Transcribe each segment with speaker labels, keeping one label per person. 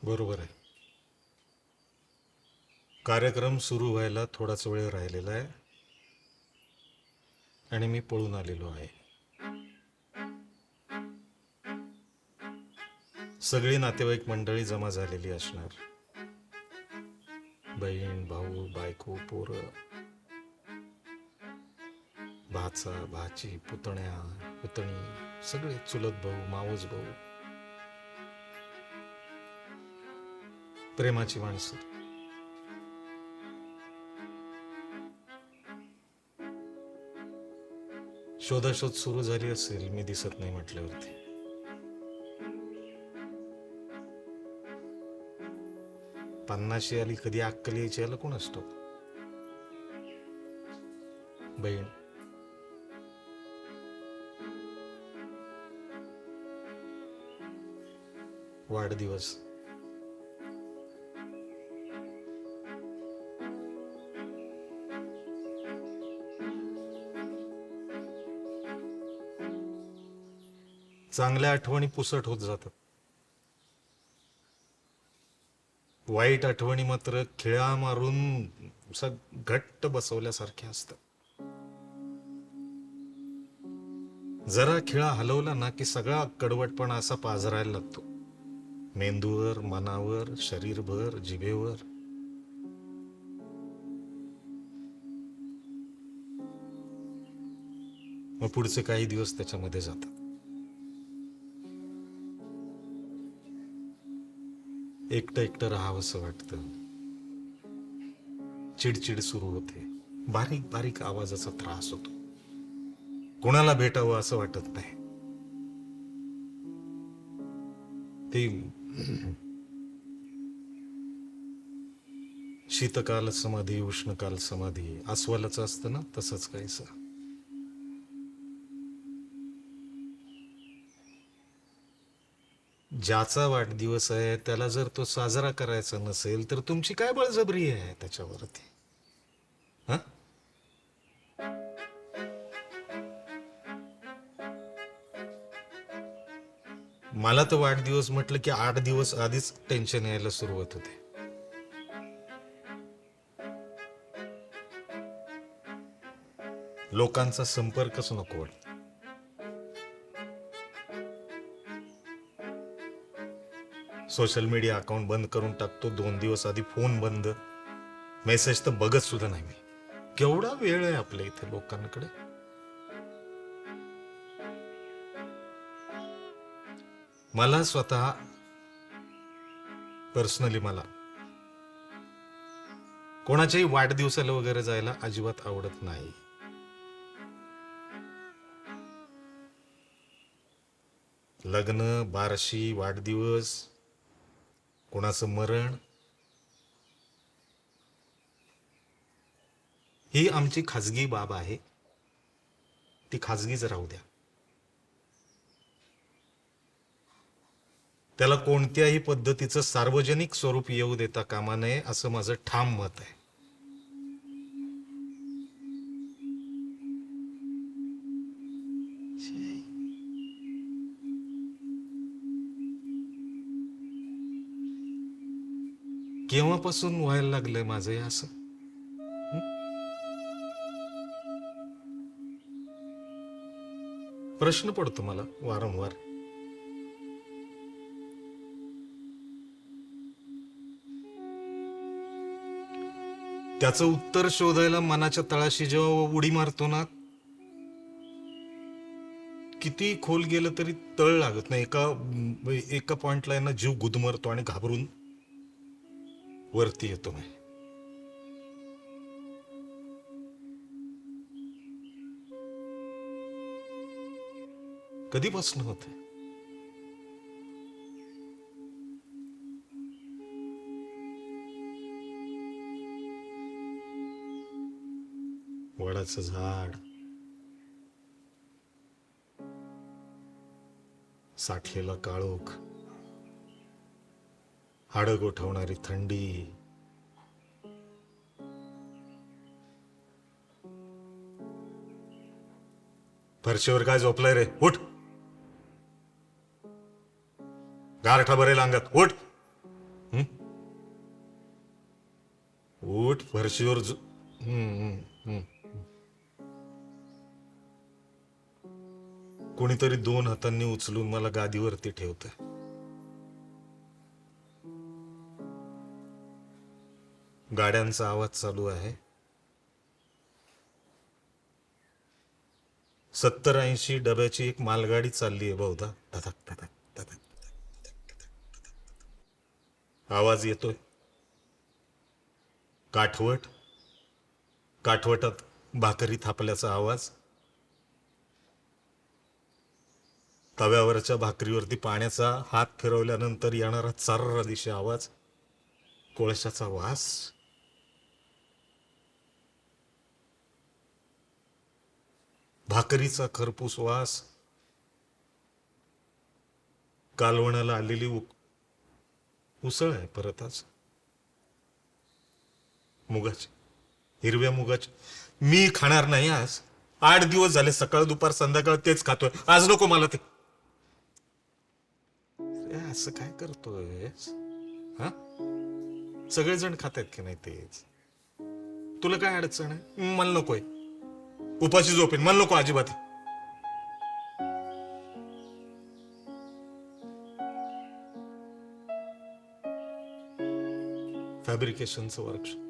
Speaker 1: बरोबर आहे. कार्यक्रम सुरू व्हायला थोडाच वेळ राहिलेला आहे आणि मी पळून आलेलो आहे. सगळी नातेवाईक मंडळी जमा झालेली असणार. बहीण, भाऊ, बायको, पोरं, भाचा, भाची, पुतण्या, पुतणी, सगळे चुलत भाऊ, मावस भाऊ, प्रेमाची माणसं. शोधाशोध सुरू झाली असेल, मी दिसत नाही म्हटल्यावरती. पन्नाशी आली कधी अक्कल यायची याला कोण असतो. बहीण वाढदिवस, चांगल्या आठवणी पुसट होत जातात. वाईट आठवणी मात्र खिळा मारून घट्ट बसवल्यासारख्या असतात. जरा खिळा हलवला ना की सगळा कडवटपणा असा पाझरायला लागतो. मेंदूवर, मनावर, शरीरभर, जिभेवर. मग पुढचे काही दिवस त्याच्यामध्ये जातात. एकटं एकटं राहावंसं वाटतं. चिडचिड सुरू होते. बारीक बारीक आवाजाचा त्रास होतो. कोणाला भेटावं असं वाटत नाही. ते शीतकाल समाधी, उष्णकाल समाधी, अस्वलाचं असतं ना, तसंच काहीसं. ज्याचा वाढदिवस आहे त्याला जर तो साजरा करायचा नसेल तर तुमची काय बळजबरी आहे त्याच्यावरती? हा, मला तर वाढदिवस म्हटलं की 8 दिवस आधीच टेन्शन यायला सुरुवात होते. लोकांचा संपर्कच नको वाटतो. सोशल मीडिया अकाउंट बंद करून टाकतो. 2 दिवस आधी फोन बंद. मेसेज तर बघत सुद्धा नाही मी. केवढा वेळ आहे आपल्या इथे लोकांकडे. मला स्वतः पर्सनली मला कोणाच्याही वाढदिवसाला वगैरे जायला अजिबात आवडत नाही. लग्न, बारशी, वाढदिवस, कोणाचं मरण, ही आमची खाजगी बाब आहे. ती खाजगीच राहू द्या. त्याला कोणत्याही पद्धतीचं सार्वजनिक स्वरूप येऊ देता कामा नये असं माझं ठाम मत आहे. केव्हापासून व्हायला लागलंय माझं हे असं? प्रश्न पडतो मला वारंवार. त्याचं उत्तर शोधायला मनाच्या तळाशी जेव्हा उडी मारतो ना, किती खोल गेलं तरी तळ लागत नाही. एका पॉइंटला आहे ना जीव गुदमरतो आणि घाबरून वरती येतो. नाही कधीपासून होते. वडाचं झाड, साठलेला काळोख, हाडं गोठवणारी थंडी, फरशीवर काय झोपलाय रे? उठ. गारठा भरेल अंगात, उठ. उठ फरशीवर हम्म, हम्म. कोणीतरी 2 हातांनी उचलून मला गादीवरती ठेवतंय. गाड्यांचा आवाज चालू आहे. 70-80 डब्याची एक मालगाडी चालली आहे बहुधा. धधक धधक धधक. आवाज येतोय. काठवट, काठवटात भाकरी थापल्याचा आवाज. तव्यावरच्या भाकरीवरती पाण्याचा हात फिरवल्यानंतर येणारा चार्र दिशे आवाज. कोळशाचा वास. भाकरीचा खरपूस वास. कालवणाला आलेली उसळ आहे परत आज. मुगाची, हिरव्या मुगाची. मी खाणार नाही आज. 8 दिवस झाले, सकाळ दुपार संध्याकाळ तेच खातोय. आज नको मला ते. असं काय करतोय हा? सगळेजण खातात की नाही तेच. तुला काय अडचण आहे? मला नकोय. उपाशी झोपेन, मला नको अजिबात. फॅब्रिकेशनचं वर्कशॉप.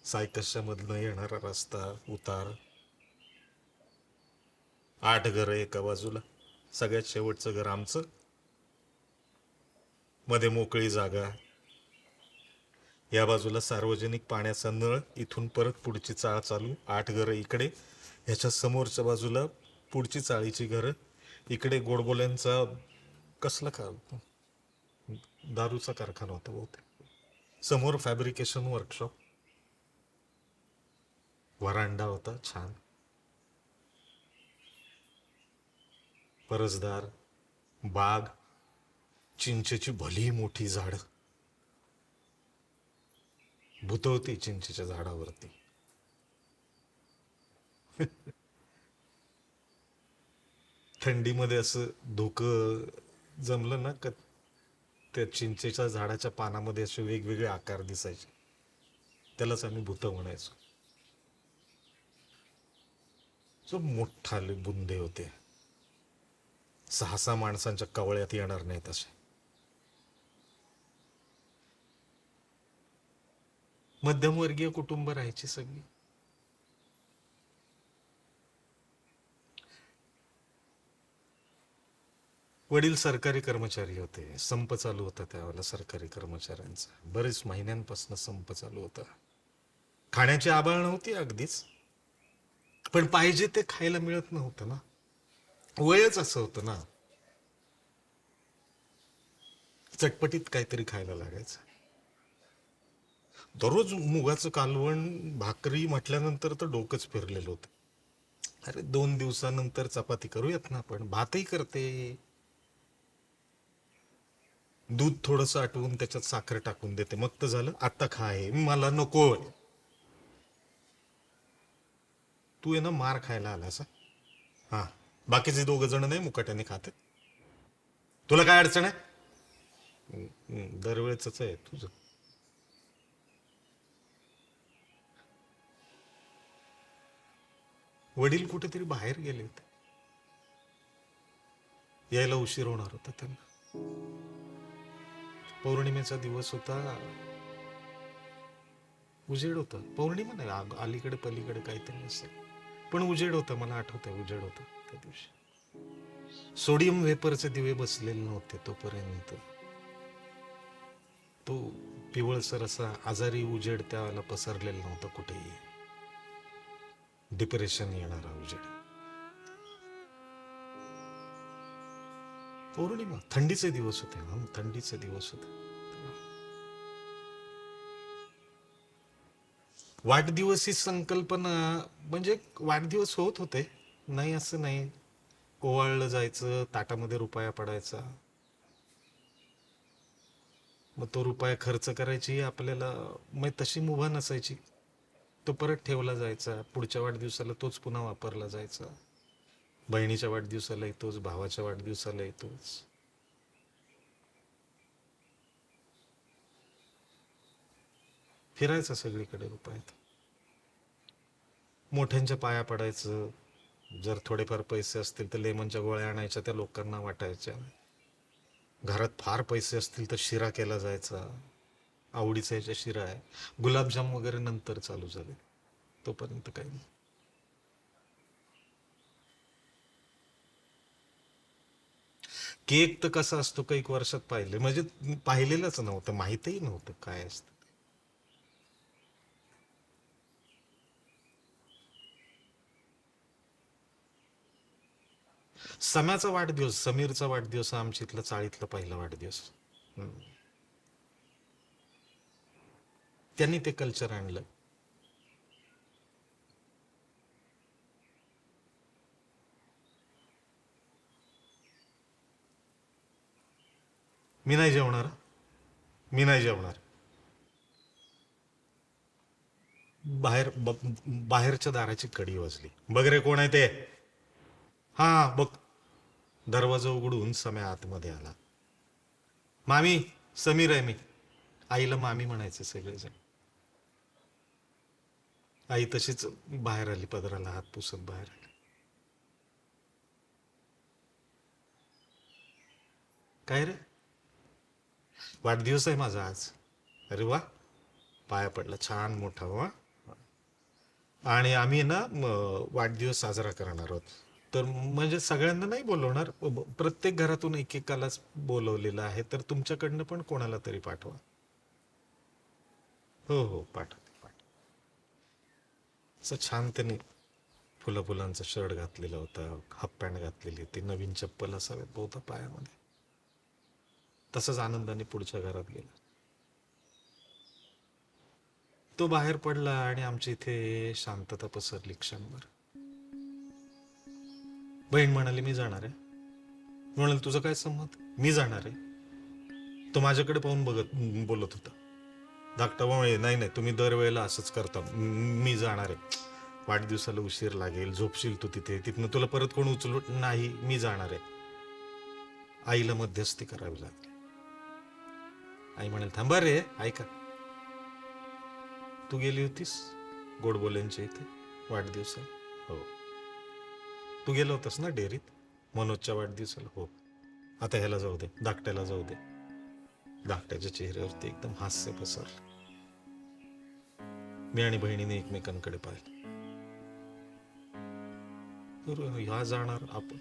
Speaker 1: सायकसच्या मधनं येणारा रस्ता, उतार. 8 घरं एका बाजूला. सगळ्यात शेवटचं घर आमचं. मध्ये मोकळी जागा. या बाजूला सार्वजनिक पाण्याचा नळ. इथून परत पुढची चाळ चालू. 8 घरं इकडे. ह्याच्या समोरच्या बाजूला पुढची चाळीची घरं. इकडे गोडबोल्यांचा कसला का दारूचा कारखाना होता बहुतेक. समोर फॅब्रिकेशन वर्कशॉप. वरांडा होता छान. परसदार, बाग, चिंचेची भली मोठी झाड. भूत होती चिंचेच्या झाडावरती. थंडीमध्ये असं धुकं जमलं ना का त्या चिंचेच्या झाडाच्या पानामध्ये असे वेगवेगळे आकार दिसायचे. त्यालाच आम्ही भूत म्हणायचो. जो मोठाले बुंदे होते. 6-6 माणसांच्या कवळ्यात येणार नाहीत असे. मध्यमवर्गीय कुटुंब राहायची सगळी. वडील सरकारी कर्मचारी होते. संप चालू होता त्यावेळेला सरकारी कर्मचाऱ्यांचा. बरेच महिन्यांपासून संप चालू होता. खाण्याची आबाळ नव्हती अगदीच, पण पाहिजे ते खायला मिळत नव्हतं ना. वयच असं होतं ना. चटपटीत काहीतरी खायला लागायचं. दररोज मुगाचं कालवण भाकरी म्हटल्यानंतर तर डोकंच फिरलेलं होतं. अरे 2 दिवसानंतर चपाती करूयात ना आपण. भातही करते. दूध थोडंसं आटवून त्याच्यात साखर टाकून देते. मग तर झालं. आत्ता खा हे. मला नको. तू आहे ना मार खायला आलास. हा, बाकीचे 2 जण नाही मुकाट्याने खाते. तुला काय अडचण आहे? दरवेळेच आहे तुझं. वडील कुठेतरी बाहेर गेले होते. यायला उशीर होणार होता त्यांना. पौर्णिमेचा दिवस होता. उजेड होता. पौर्णिमा नाही, अलीकडे पलीकडे काहीतरी असेल, पण उजेड होता. मला आठवतंय उजेड होता त्या दिवशी. सोडियम वेपरचे दिवे बसलेले नव्हते तोपर्यंत. तो पिवळसर असा आजारी उजेड त्यावेळेला पसरलेला नव्हता कुठेही. डिप्रेशन येणारा उजेड. पौर्णिमा, थंडीचे दिवस होते. थंडीचे दिवस होते. वाढदिवस ही संकल्पना म्हणजे वाढदिवस होत होते, नाही असं नाही. ओवाळलं जायचं, ताटामध्ये रुपया पडायचा. मग तो रुपया खर्च करायची आपल्याला मग तशी मुभा नसायची. तो परत ठेवला जायचा. पुढच्या वाढदिवसाला तोच पुन्हा वापरला जायचा. बहिणीच्या वाढदिवसाला येतोच, भावाच्या वाढदिवसाला येतोच. फिरायचं सगळीकडे रुपयात, मोठ्यांच्या पाया पडायचं. जर थोडेफार पैसे असतील तर लेमनच्या गोळ्या आणायच्या, त्या लोकांना वाटायच्या. घरात फार पैसे असतील तर शिरा केला जायचा. आवडीचा याच्या शिरा आहे. गुलाबजाम वगैरे नंतर चालू झाले, तोपर्यंत काही नाही. केक तर कसा असतो कैक वर्षात पाहिले, म्हणजे पाहिलेलंच नव्हतं, माहितही नव्हतं काय असतं. सम्याचा वाढदिवस, समीरचा वाढदिवस हा आमच्या इथला चाळीतला पहिला वाढदिवस. हम्म. त्यांनी ते कल्चर आणलं. मी नाही जेवणार. मी नाही जेवणार. बाहेरच्या दाराची कडी वाजली. बघ रे कोण आहे ते. हा बघ. दरवाजा उघडून सम्या आतमध्ये आला. मामी, समीर आहे मी. आईला मामी म्हणायचे सगळेजण. आई तशीच बाहेर आली, पदराला हात पुसत बाहेर आली. काय रे, वाढदिवस आहे माझा आज. अरे वा, पाया पडला छान मोठा वा. आणि आम्ही ना वाढदिवस साजरा करणार आहोत. तर म्हणजे सगळ्यांना नाही बोलवणार, प्रत्येक घरातून एकेकालाच बोलवलेलं आहे. तर तुमच्याकडनं पण कोणाला तरी पाठवा. हो हो, पाठवते पाठव. असं छान त्यांनी फुला फुलांचा शर्ट घातलेला होता, हाफ पॅन्ट घातलेली होती, नवीन चप्पल असावेत बहुधा पायामध्ये. तसंच आनंदाने पुढच्या घरात गेला. तो बाहेर पडला आणि आमच्या इथे शांतता पसरली क्षणभर. बहीण म्हणाली मी जाणार आहे. मी म्हणाल तुझं काय संमत, मी जाणार आहे. तो माझ्याकडे पाहून बघत बोलत होता. धाकटा भाऊ म्हणे, नाही नाही, तुम्ही दरवेळेला असंच करता. मी जाणार आहे. वाढदिवसाला उशीर लागेल, झोपशील तू तिथे, तिथनं तुला परत कोण उचलू नाही, मी जाणार आहे. आईला मध्यस्थी करावी लागली. आई म्हणाल थांबा रे, ऐका. तू गेली होतीस गोडबोल्यांच्या इथे वाढदिवसाला? हो. तू गेला होतास ना डेअरीत मनोजच्या वाढदिवसाला? हो. आता ह्याला जाऊ दे, धाकट्याला जाऊ दे. धाकट्याच्या चेहऱ्यावरती एकदम हास्य पसरलं. मी आणि बहिणीने एकमेकांकडे पाहिलं. तर ह्या जाणार आपण.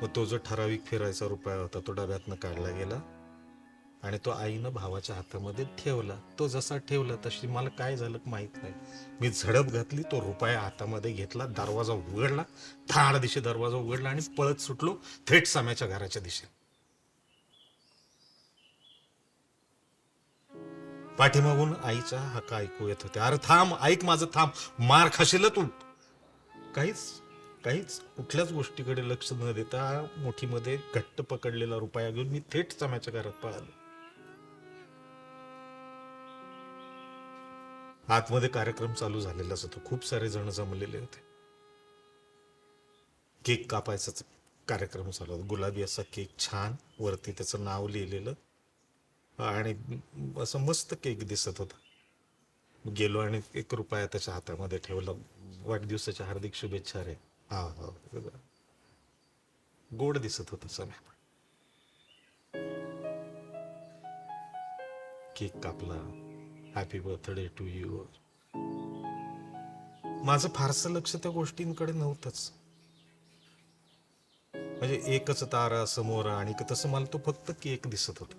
Speaker 1: मग तो जो ठराविक फिरायचा रुपया होता तो डब्यातनं काढला गेला आणि तो आईनं भावाच्या हातामध्ये ठेवला. तो जसा ठेवला तशी मला काय झालं माहित नाही, मी झडप घातली, तो रुपया हातामध्ये घेतला, दरवाजा उघडला, ठाण दिशे दरवाजा उघडला आणि पळत सुटलो थेट सम्याच्या घराच्या दिशेने. पाठीमागून आईच्या हाका ऐकू येत होत्या. अरे थांब, ऐक माझं, थांब, मार खाशील तू. काहीच काहीच कुठल्याच गोष्टीकडे लक्ष न देता मुठीमध्ये घट्ट पकडलेला रुपया घेऊन मी थेट सम्याच्या घरात पळालो. आतमध्ये कार्यक्रम चालू झालेलाच होता, खूप सारे जण जमलेले होते. केक कापायचाच कार्यक्रम चालू होता. गुलाबी असा केक, छान वरती त्याचं नाव लिहिलेलं, आणि असं मस्त केक दिसत होता. गेलो आणि 1 रुपया त्याच्या हातामध्ये ठेवला. वाढदिवसाच्या हार्दिक शुभेच्छा रे. हा हा. गोड दिसत होता समय. केक कापला. Happy birthday to you. माझं फारसं लक्ष त्या गोष्टींकडे नव्हतंच. म्हणजे एकच तारा समोर आणि तसं मला तो फक्त केक दिसत होता.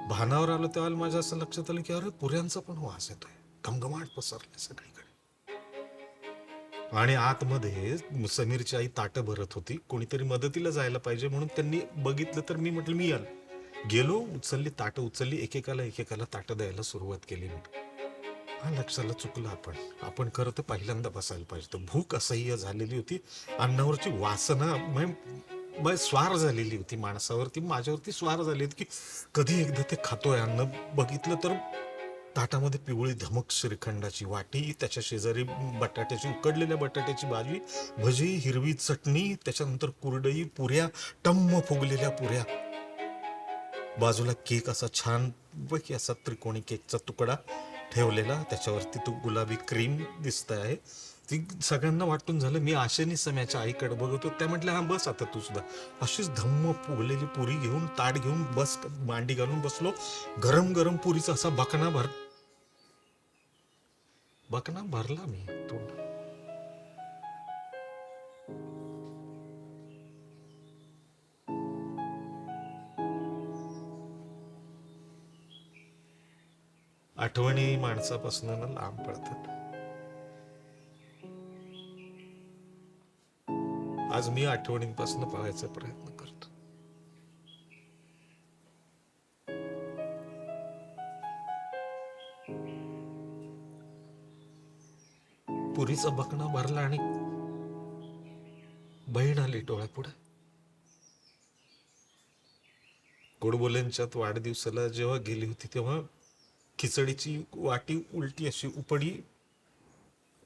Speaker 1: भानावर आलो तेव्हा माझ्या असं लक्षात आलं की अरे पुऱ्यांचा पण वास येतोय, घमघमाट पसरलाय सगळीकडे. आणि आतमध्ये समीरची आई ताटं भरत होती. कोणीतरी मदतीला जायला पाहिजे म्हणून त्यांनी बघितलं, तर मी म्हटलं मी आलो. गेलो, उचलली ताटं, उचलली, एकेकाला ताटं द्यायला सुरुवात केली. हा लक्षाला चुकलं. आपण खरं तर पहिल्यांदा बसायला पाहिजे. तर भूक असह्य झालेली होती, अन्नावरची वासना स्वार झालेली होती माणसावरती, माझ्यावरती स्वार झाली होती की कधी एकदा ते खातोय अन्न. बघितलं तर ताटामध्ये पिवळी धमक श्रीखंडाची वाटी, त्याच्या शेजारी उकडलेल्या बटाट्याची भाजी, भजी, हिरवी चटणी, त्याच्यानंतर कुरडई, पुऱ्या, टम्म फुगलेल्या पुऱ्या. बाजूला केक असा छान पैकी असा त्रिकोणी केकचा तुकडा ठेवलेला, त्याच्यावरती तो गुलाबी क्रीम दिसत आहे. ती सगळ्यांना वाटून झालं. मी आशेने सम्याच्या आईकडे बघतो. त्या म्हटल्या, हा बस आता तू सुद्धा. अशीच धम्म फुगलेली पुरी घेऊन ताट घेऊन बस मांडी घालून बसलो. गरम गरम पुरीचा असा बकना भरला मी तोंड. आठवणी माणसापासून ना लांब पडतात. आज मी आठवणींपासून पळायचा प्रयत्न करतो. पुरीचा बकणा भरला आणि बहीण आली डोळ्यापुढे. गोडबोल्यांच्यात वाढदिवसाला जेव्हा गेली होती तेव्हा खिचडीची वाटी उलटी अशी उपडी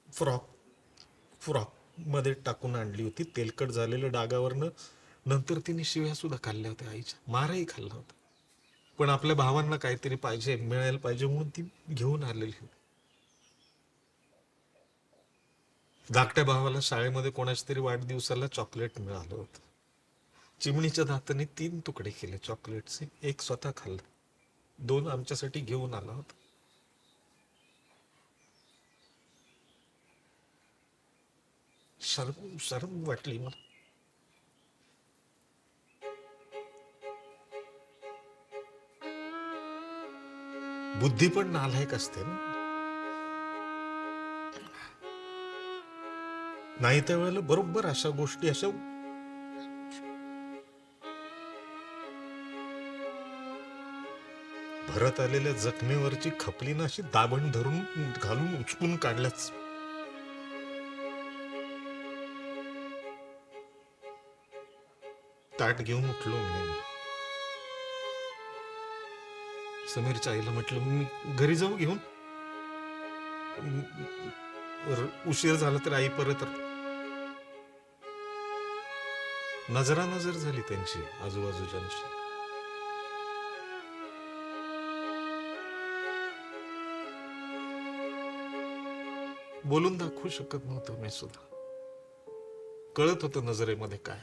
Speaker 1: फ्रॉक फ्रॉक मध्ये टाकून आणली होती, तेलकट झालेल्या डागावरनं. नंतर तिने शिव्या सुद्धा खाल्ल्या होत्या आईच्या, मारही खाल्ला होता. पण आपल्या भावांना काहीतरी पाहिजे, मिळायला पाहिजे म्हणून ती घेऊन आलेली होती. धाकट्या भावाला शाळेमध्ये कोणाच्या तरी वाढदिवसाला चॉकलेट मिळालं होतं. चिमणीच्या दाताने 3 तुकडे केले चॉकलेटचे. एक स्वतः खाल्लं, 2 आमच्यासाठी घेऊन आला होता. शरम शरम वाटली मला. बुद्धी पण नालायक असते ना. नाही त्यावेळेला बरोबर अशा गोष्टी, अशा भरत आलेल्या जखमेवरची खपली ना अशी दाबण धरून घालून उचकून काढल्याच. ताट घेऊन उठलो मी. समीरच्या आईला म्हटलं, मी घरी जाऊ घेऊन, उशीर झाला तर आई परत. नजरानजर झाली त्यांची आजूबाजूच्यांची. बोलून दाखवू शकत नव्हतो मी सुद्धा. कळत होतं नजरेमध्ये काय.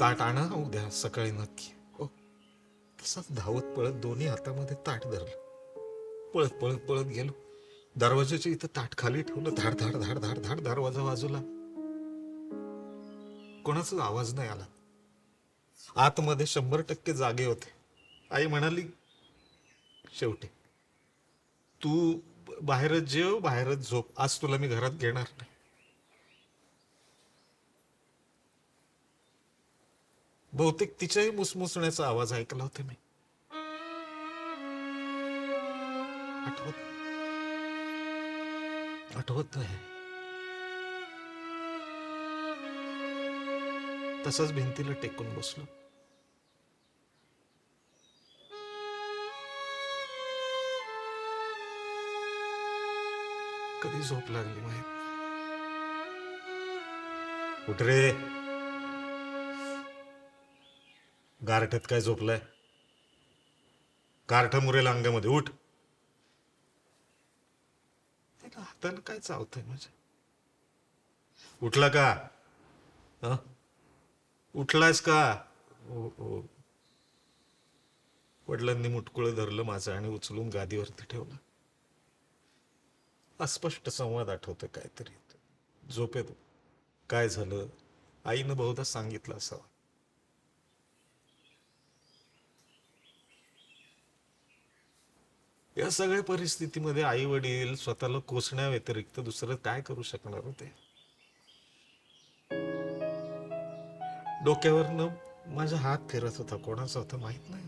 Speaker 1: ताट आणा उद्या सकाळी नक्की. हो. तसाच धावत पळत दोन्ही हातामध्ये ताट धरलं. पळत पळत पळत गेलो. दरवाजाच्या इथं ताट खाली ठेवलं. धाड धाड धाड धाड धाड दरवाजा बाजूला. कोणाचाच आवाज नाही आला. आतमध्ये 100% जागे होते. आई म्हणाली, शेवटी तू बाहेरच जेव, बाहेरच झोप, आज तुला मी घरात घेणार नाही. बहुतेक तिच्याही मुसमुसण्याचा आवाज ऐकला होता मी. आठवत नाही. तसंच भिंतीला टेकून बसलो. कधी झोप लागली माहित. उठ रे. गारठ्यात काय झोपलाय? गारठा मुरेल अंगामध्ये. उठ. त्याला हाताला काय चावतंय माझ्या? उठला का? हं? उठलायस का? हो हो. वडिलांनी मुटकुळं धरलं माझं आणि उचलून गादीवरती ठेवलं. अस्पष्ट संवाद आठवतं काहीतरी. झोपेत काय झालं आईनं बहुधा सांगितलं असावं. या सगळ्या परिस्थितीमध्ये आई वडील स्वतःला कोसण्या व्यतिरिक्त दुसरं काय करू शकणार होते? डोक्यावरनं माझा हात फिरत होता. कोणाचा होता माहित नाही.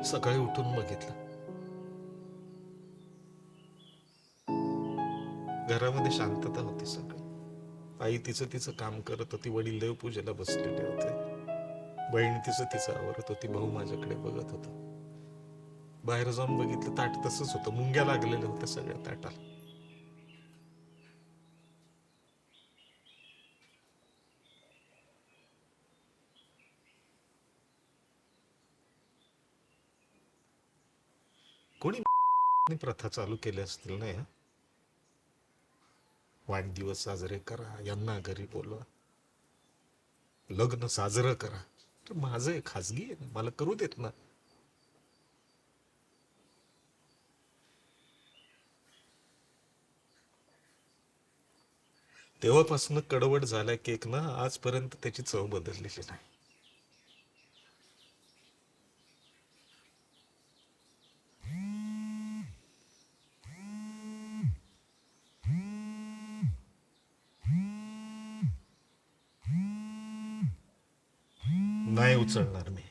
Speaker 1: सकाळी उठून बघितलं. घरामध्ये शांतता होती सगळी. आई तिचं तिचं काम करत होती. वडील देवपूजेला बसलेले होते. बहीण तिचं तिचं आवरत होती. भाऊ माझ्याकडे बघत होता. बाहेर जाऊन बघितलं ताट तसंच होतं, मुंग्या लागलेल्या होत्या सगळ्या ताटाला. कोणी प्रथा चालू केल्या असतील ना या, वाढदिवस साजरे करा, यांना घरी बोलवा, लग्न साजरं करा. तर माझं हे खाजगी आहे ना, मला करू देत ना. तेव्हापासून कडवट झाला केक ना, आजपर्यंत त्याची चव बदललेली नाही. नाही उचलणार मी.